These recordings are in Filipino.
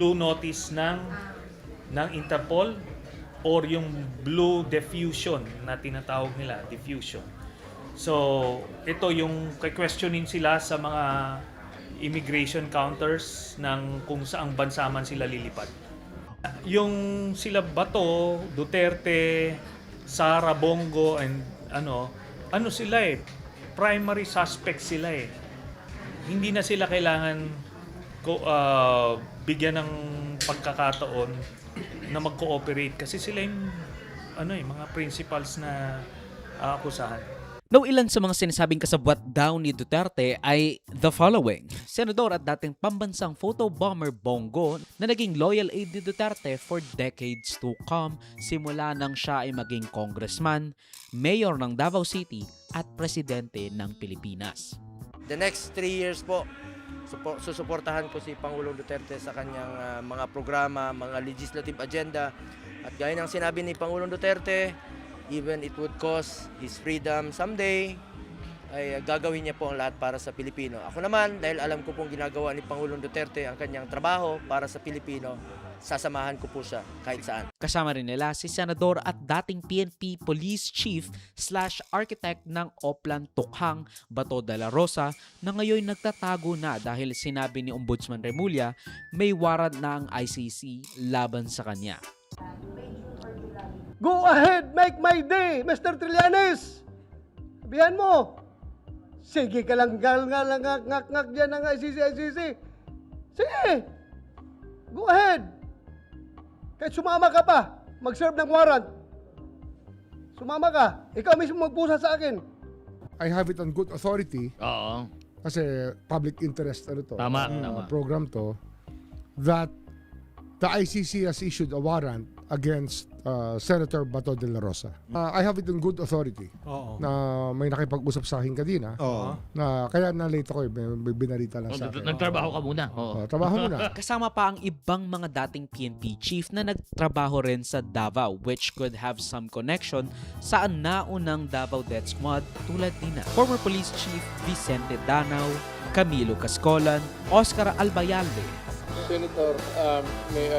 blue notice ng Interpol or yung blue diffusion na tinatawag nila, diffusion. So, ito yung questionin sila sa mga immigration counters ng kung saang bansa man sila lilipat. Yung sila Bato, Duterte, Sara, Bongo, and ano sila primary suspects sila Hindi na sila kailangan bigyan ng pagkakataon na mag-cooperate kasi sila yung mga principals na akusahan. Now, ilan sa mga sinasabing kasabwat daw ni Duterte ay the following. Senador at dating pambansang photo bomber Bongo na naging loyal aide ni Duterte for decades to come simula nang siya ay maging congressman, mayor ng Davao City at presidente ng Pilipinas. The next 3 years po, susuportahan ko si Pangulong Duterte sa kanyang mga programa, mga legislative agenda. At gaya ng sinabi ni Pangulong Duterte, even it would cost his freedom someday, ay gagawin niya po ang lahat para sa Pilipino. Ako naman, dahil alam ko pong ginagawa ni Pangulong Duterte ang kanyang trabaho para sa Pilipino, sasamahan ko po siya kahit saan. Kasama rin nila si Senador at dating PNP Police Chief / Architect ng Oplan Tukhang, Bato de la Rosa, na ngayon nagtatago na dahil sinabi ni Ombudsman Remulla may warrant na ang ICC laban sa kanya. Go ahead, make my day, Mr. Trillanes! Sabihan mo, sige ka lang ngak dyan ng ICC. Sige, go ahead. Kahit sumama ka pa, mag-serve ng warrant. Sumama ka, ikaw mismo magpusa sa akin. I have it on good authority. Oo. Kasi public interest Tama. program to, that the ICC has issued a warrant against Senator Bato de la Rosa. I have it on good authority. Na may nakipag-usap sa akin kanina. Na kaya na-late ako may binarita lang sa akin. Nagtrabaho ka muna. Oo. Trabaho muna. Kasama pa ang ibang mga dating PNP chief na nagtrabaho rin sa Davao, which could have some connection sa naunang Davao Death Squad tulad nina former Police Chief Vicente Danao, Camilo Cascolan, Oscar Albayalde. Senator, may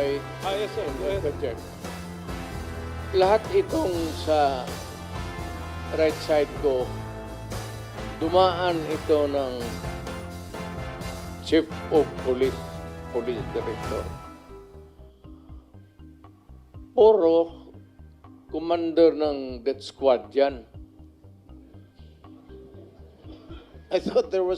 I interject? Lahat itong sa right side ko, dumaan ito ng Chief of Police Director. Puro commander ng death squad yan. I thought there was